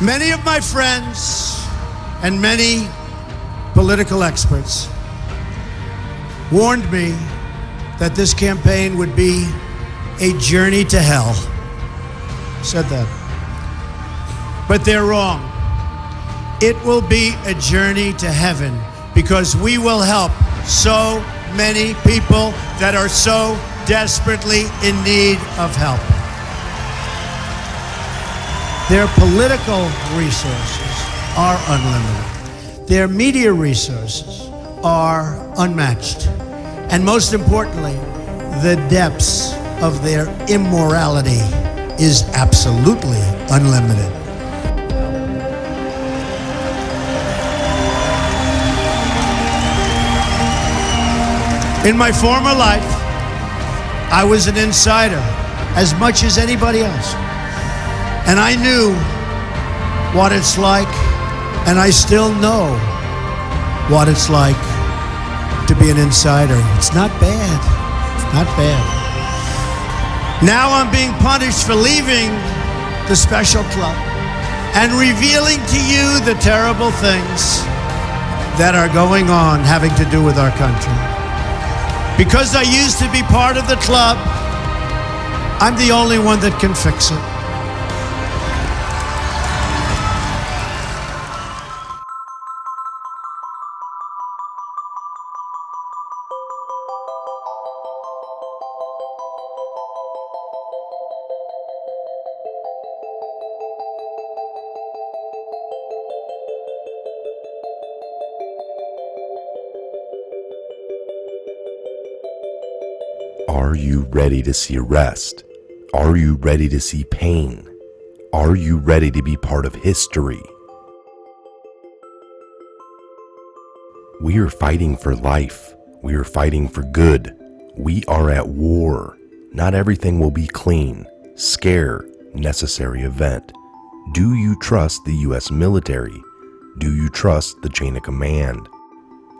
Many of my friends and many political experts warned me that this campaign would be a journey to hell. Said that. But they're wrong. It will be a journey to heaven because we will help so many people that are so desperately in need of help. Their political resources are unlimited. Their media resources are unmatched. And most importantly, the depths of their immorality is absolutely unlimited. In my former life, I was an insider as much as anybody else. And I knew what it's like, and I still know what it's like to be an insider. It's not bad. It's not bad. Now I'm being punished for leaving the special club and revealing to you the terrible things that are going on having to do with our country. Because I used to be part of the club, I'm the only one that can fix it. Are you ready to see arrest? Are you ready to see pain? Are you ready to be part of history? We are fighting for life. We are fighting for good. We are at war. Not everything will be clean. Scare, necessary event. Do you trust the U.S. military? Do you trust the chain of command?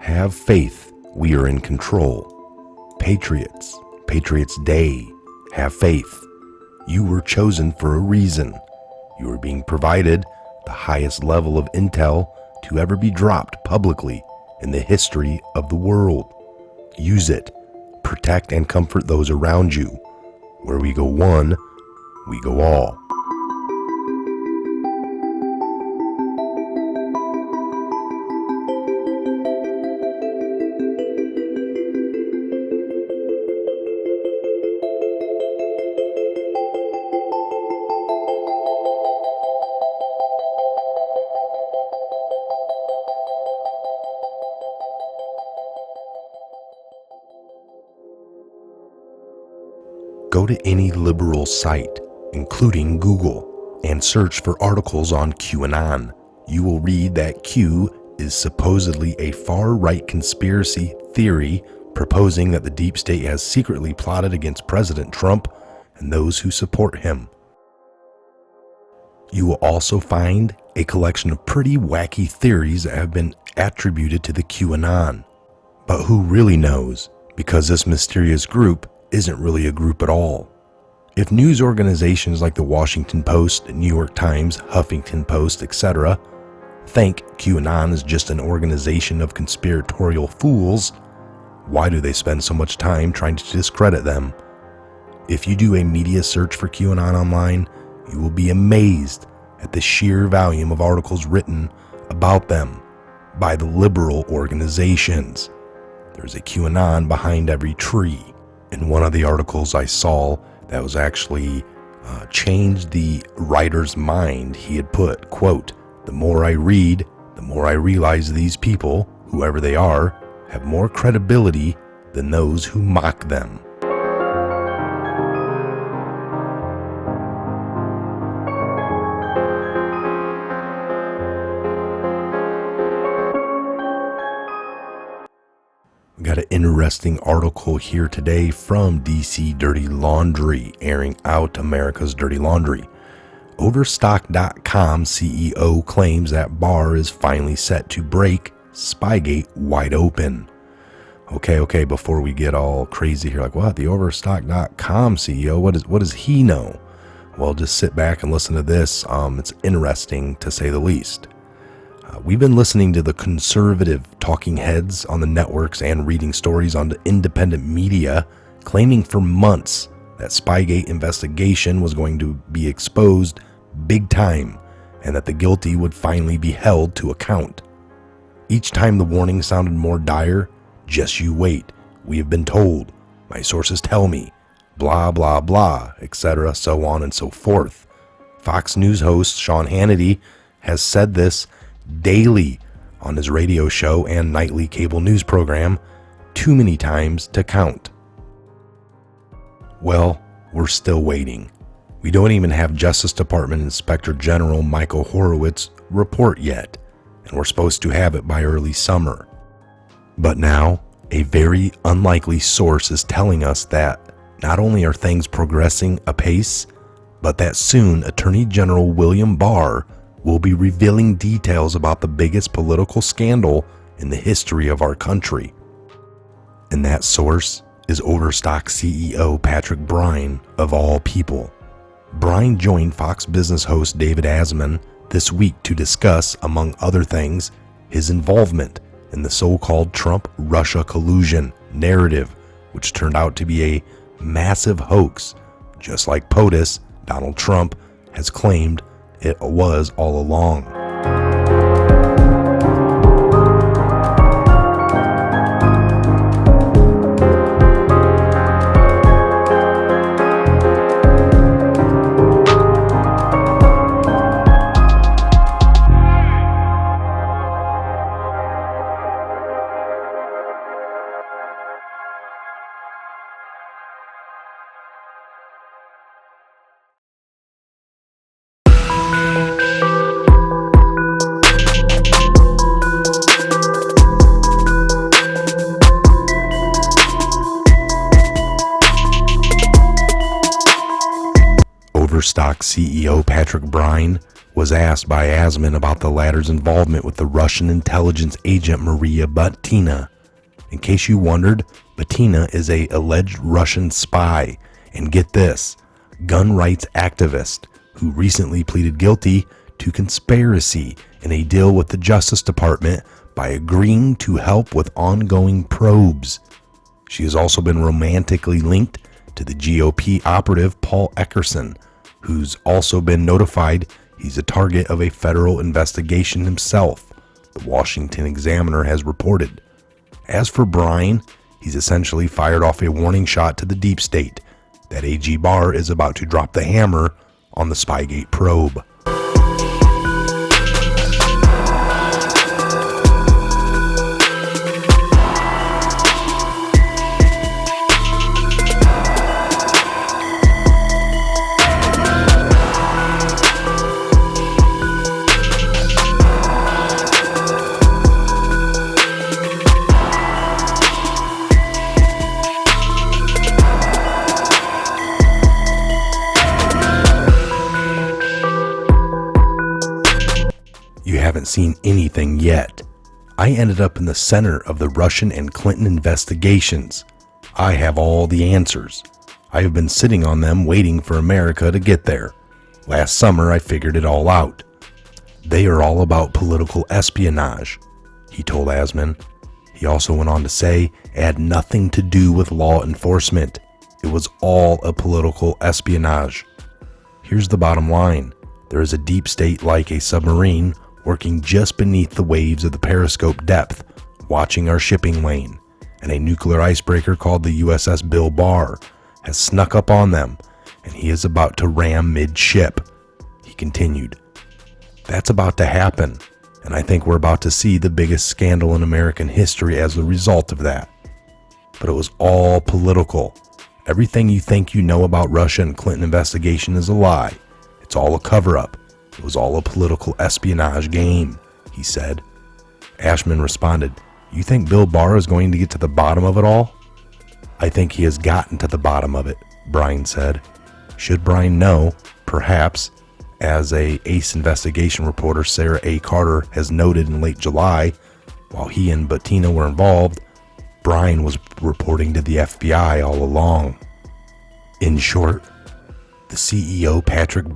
Have faith. We are in control. Patriots. Patriots Day. Have faith. You were chosen for a reason. You are being provided the highest level of intel to ever be dropped publicly in the history of the world. Use it. Protect and comfort those around you. Where we go one, we go all. Go to any liberal site, including Google, and search for articles on QAnon. You will read that Q is supposedly a far-right conspiracy theory proposing that the deep state has secretly plotted against President Trump and those who support him. You will also find a collection of pretty wacky theories that have been attributed to the QAnon. But who really knows? Because this mysterious group isn't really a group at all. If news organizations like the Washington Post, New York Times, Huffington Post, etc. think QAnon is just an organization of conspiratorial fools, why do they spend so much time trying to discredit them? If you do a media search for QAnon online, you will be amazed at the sheer volume of articles written about them by the liberal organizations. There's a QAnon behind every tree. In one of the articles I saw that was actually changed the writer's mind, he had put, quote, "The more I read, the more I realize these people, whoever they are, have more credibility than those who mock them." Got an interesting article here today from DC Dirty Laundry, airing out America's dirty laundry. Overstock.com CEO claims that Barr is finally set to break SpyGate wide open. Okay, before we get all crazy here, like what? The Overstock.com CEO, what does he know? Well, just sit back and listen to this. It's interesting to say the least. We've been listening to the conservative talking heads on the networks and reading stories on the independent media claiming for months that SpyGate investigation was going to be exposed big time and that the guilty would finally be held to account. Each time the warning sounded more dire, just you wait, we have been told, my sources tell me, blah, blah, blah, etc., so on and so forth. Fox News host Sean Hannity has said this daily on his radio show and nightly cable news program, too many times to count. Well, we're still waiting. We don't even have Justice Department Inspector General Michael Horowitz's report yet, and we're supposed to have it by early summer. But now, a very unlikely source is telling us that not only are things progressing apace, but that soon Attorney General William Barr will be revealing details about the biggest political scandal in the history of our country. And that source is Overstock CEO Patrick Bryan, of all people. Bryan joined Fox Business host David Asman this week to discuss, among other things, his involvement in the so-called Trump-Russia collusion narrative, which turned out to be a massive hoax, just like POTUS, Donald Trump, has claimed it was all along. Overstock CEO Patrick Bryan was asked by Asman about the latter's involvement with the Russian intelligence agent Maria Butina. In case you wondered, Butina is an alleged Russian spy, and get this, gun rights activist who recently pleaded guilty to conspiracy in a deal with the Justice Department by agreeing to help with ongoing probes. She has also been romantically linked to the GOP operative Paul Eckerson, who's also been notified he's a target of a federal investigation himself, the Washington Examiner has reported. As for Bryan, he's essentially fired off a warning shot to the deep state that AG Barr is about to drop the hammer on the SpyGate probe. You haven't seen anything yet. I ended up in the center of the Russian and Clinton investigations. I have all the answers. I have been sitting on them waiting for America to get there. Last summer I figured it all out. They are all about political espionage, he told Asman. He also went on to say it had nothing to do with law enforcement. It was all a political espionage. Here's the bottom line. There is a deep state like a submarine working just beneath the waves of the periscope depth, watching our shipping lane, and a nuclear icebreaker called the USS Bill Barr has snuck up on them, and he is about to ram mid-ship. He continued, "That's about to happen, and I think we're about to see the biggest scandal in American history as a result of that. But it was all political. Everything you think you know about Russia and Clinton investigation is a lie. It's all a cover-up. It was all a political espionage game," he said. Ashman responded, "You think Bill Barr is going to get to the bottom of it all?" "I think he has gotten to the bottom of it," Bryan said. Should Bryan know, perhaps, as a ace investigation reporter Sarah A. Carter has noted in late July, while he and Butina were involved, Bryan was reporting to the FBI all along. In short, The CEO, Patrick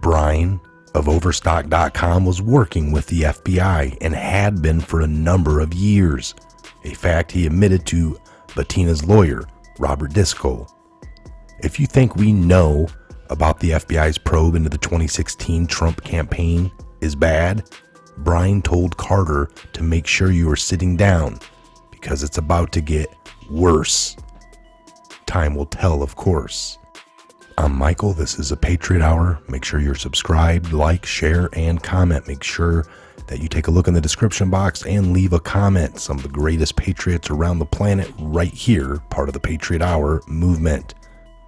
of Overstock.com, was working with the FBI and had been for a number of years, a fact he admitted to Bettina's lawyer, Robert Driscoll. If you think we know about the FBI's probe into the 2016 Trump campaign is bad, Brian told Carter to make sure you are sitting down because it's about to get worse. Time will tell, of course. I'm Michael. This is a Patriot Hour. Make sure you're subscribed, like, share, and comment. Make sure that you take a look in the description box and leave a comment. Some of the greatest patriots around the planet right here, part of the Patriot Hour movement.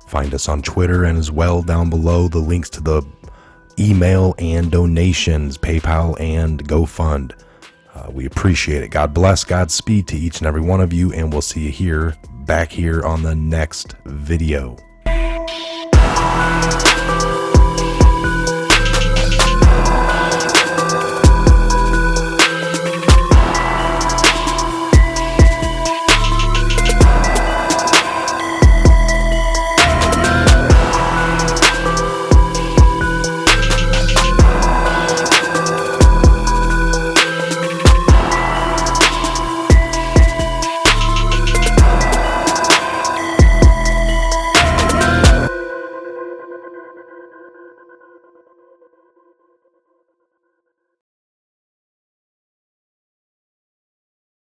Find us on Twitter, and as well down below the links to the email and donations, PayPal and GoFund. We appreciate it. God bless, Godspeed to each and every one of you, and we'll see you back here on the next video.